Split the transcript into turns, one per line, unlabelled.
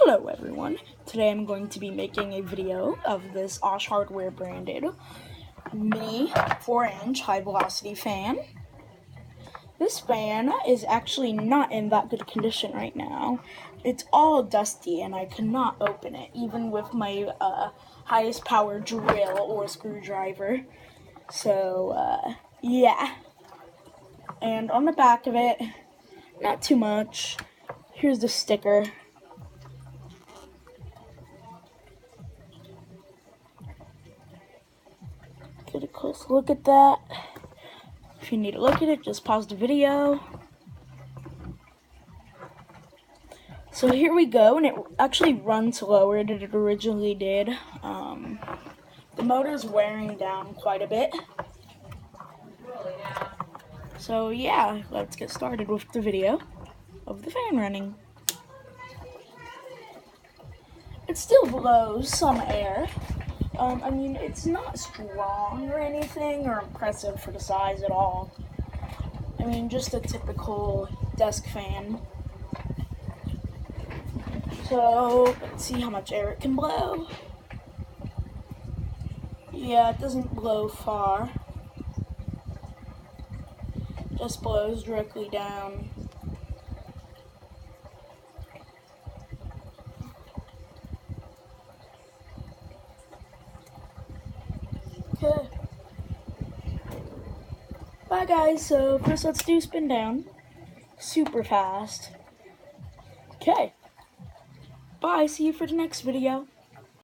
Hello everyone, today I'm going to be making a video of this Osh Hardware branded mini 4-inch high velocity fan. This fan is actually not in that good condition right now. It's all dusty and I cannot open it even with my highest power drill or screwdriver. So yeah, and on the back of it, not too much. Here's the sticker. Get a close look at that. If you need to look at it, just pause the video. So here we go, and it actually runs lower than it originally did. The motor's wearing down quite a bit. So yeah, let's get started with the video of the fan running. It still blows some air. I mean, it's not strong or anything or impressive for the size at all. I mean, just a typical desk fan. So, let's see how much air it can blow. Yeah, it doesn't blow far. Just blows directly down. Okay. Bye guys, so first let's do spin down. Super fast. Okay. Bye, see you for the next video.